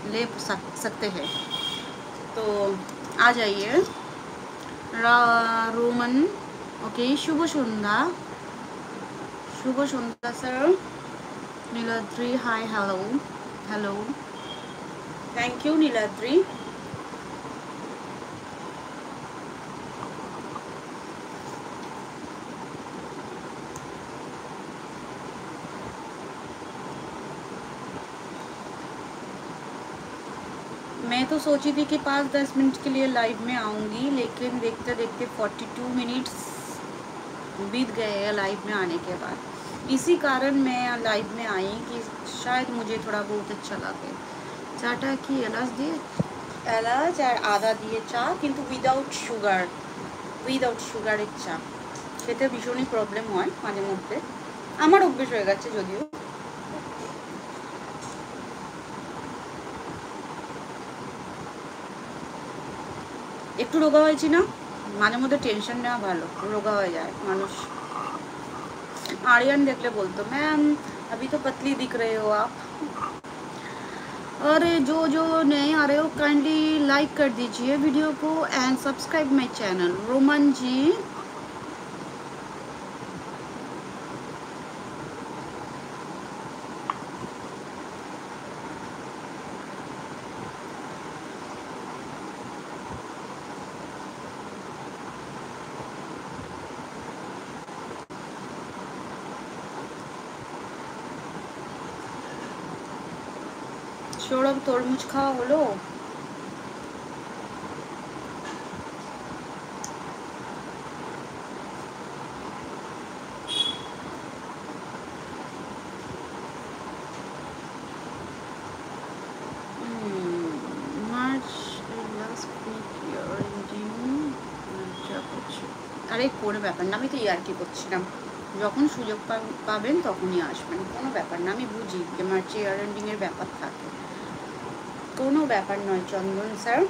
ले सकते हैं। तो आ जाइए। Roman okay, Shubh Sandhya sir. Niladri hi, hello hello, thank you Niladri. मैं तो सोची थी कि 5-10 मिनट के लिए लाइव में आऊँगी, लेकिन देखते देखते 42 मिनट्स बीत गए हैं लाइव में आने के बाद। इसी कारण मैं लाइव में आई कि शायद मुझे थोड़ा बहुत अच्छा लगे। চাটা কি এলাচ দিয়ে, এলাচ আর আদা দিয়ে চা, কিন্তু উইদাউট সুগারের চা খেতে ভীষণই প্রবলেম হয় মাঝে মধ্যে। আমার অভ্যেস হয়ে গেছে যদিও। একটু রোগা হয়েছি না, মাঝে মধ্যে টেনশন নেওয়া ভালো, রোগা হয়ে যায় মানুষ। आर्यन देखले बोलते मैम अभी तो पतली दिख रहे हो आप। अरे जो नए आ रहे हो काइंडली लाइक कर दीजिए वीडियो को and subscribe my channel. Roman ji Sourav তরমুজ খাওয়া হলো? আরে কোনো ব্যাপার না, আমি তো ইয়ার্কি করছিলাম। যখন সুযোগ পাবেন তখনই আসবেন, কোনো ব্যাপার না। আমি বুঝি যে মার্চে ইয়ার এন্ডিংয়ের ব্যাপার থাকে, কোনো ব্যাপার নয় চন্দন স্যার।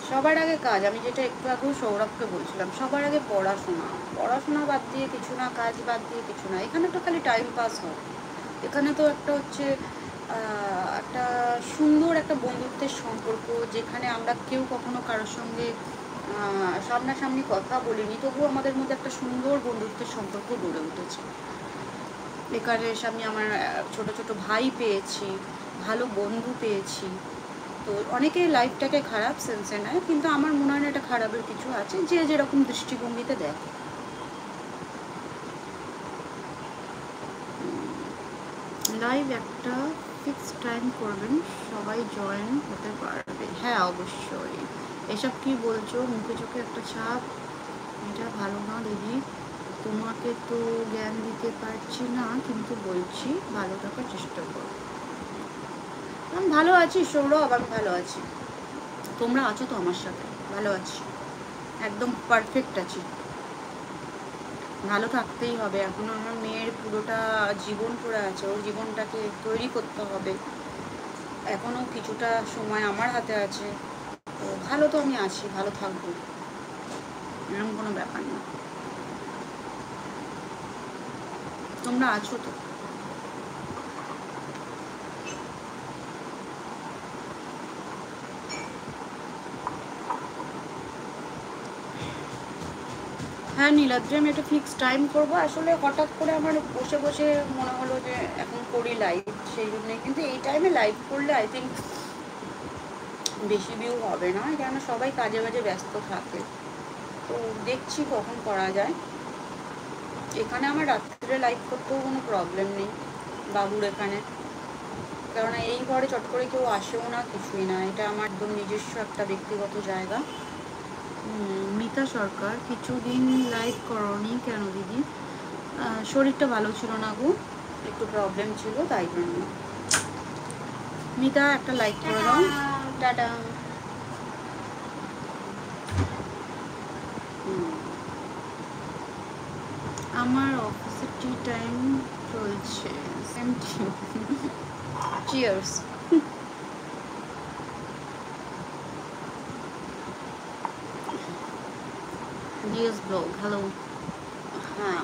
সবার আগে কাজ, আমি যেটা একটু আগেও সৌরভকে বলছিলাম, সবার আগে পড়াশোনা বাদ দিয়ে কিছু না, কাজ বাদ দিয়ে কিছু না। এখানে তো খালি টাইম পাস হয়, এখানে তো একটা হচ্ছে একটা সুন্দর একটা বন্ধুত্বের সম্পর্ক, যেখানে আমরা কেউ কখনো কারোর সঙ্গে সামনাসামনি কথা বলিনি, তবুও আমাদের মধ্যে একটা সুন্দর বন্ধুত্বের সম্পর্ক গড়ে উঠেছে। এখানে এসে আমি আমার ছোট ছোট ভাই পেয়েছি, ভালো বন্ধু পেয়েছি। তো অনেকে লাইফটাকে খারাপ সেন্সে নেয়, কিন্তু আমার মনে হয় না এটা খারাপের কিছু আছে, যে যেরকম দৃষ্টিভঙ্গিতে দেখে। লাইভ একটা ফিক্স টাইম করবেন, সবাই জয়েন হতে পারবে। হ্যাঁ অবশ্যই। এসব কি বলছো, মুখে চোখে একটা ছাপ, এটা ভালো না দিদি। তোমাকে তো জ্ঞান দিতে পারছি না, কিন্তু বলছি ভালো থাকার চেষ্টা করো। আমি ভালো আছি সৌরভ, আমি ভালো আছি। তোমরা আছো তো আমার সাথে? ভালো আছি, একদম পারফেক্ট আছি। ভালো থাকতেই হবে, এখন আমার মেয়ের পুরোটা জীবন পড়ে আছে, ওর জীবনটাকে তৈরি করতে হবে। এখনও কিছুটা সময় আমার হাতে আছে, তো ভালো তো আমি আছি, ভালো থাকবো, এরকম কোনো ব্যাপার না। তোমরা আছো তো? হ্যাঁ নীলাদ্রি, আমি একটা ফিক্স টাইম করবো। আসলে হঠাৎ করে আমার বসে বসে মনে হলো যে এখন করি লাইভ, সেই জন্যই। কিন্তু এই টাইমে লাইভ করলে আই থিঙ্ক বেশি ভিউ হবে না, কেন সবাই কাজে বাজে ব্যস্ত থাকে। তো দেখছি কখন করা যায়। এখানে আমার রাত্রে লাইভ করতেও কোনো প্রবলেম নেই বাবুর এখানে, কেননা এই ঘরে চট করে কেউ আসেও না, কিছুই না। এটা আমার একদম নিজস্ব একটা ব্যক্তিগত জায়গা। মিতা সরকার, কিছুদিন লাইভ করনি কেন দিদি? শরীরটা ভালো ছিল না গো, একটু প্রবলেম ছিল, তাই জন্য। মিতা একটা লাইক করে দাও। টাটা। আমার অফিসে টি টাইম চলছে, সেম টি। চিয়ার্স। DS blog, hello. হ্যাঁ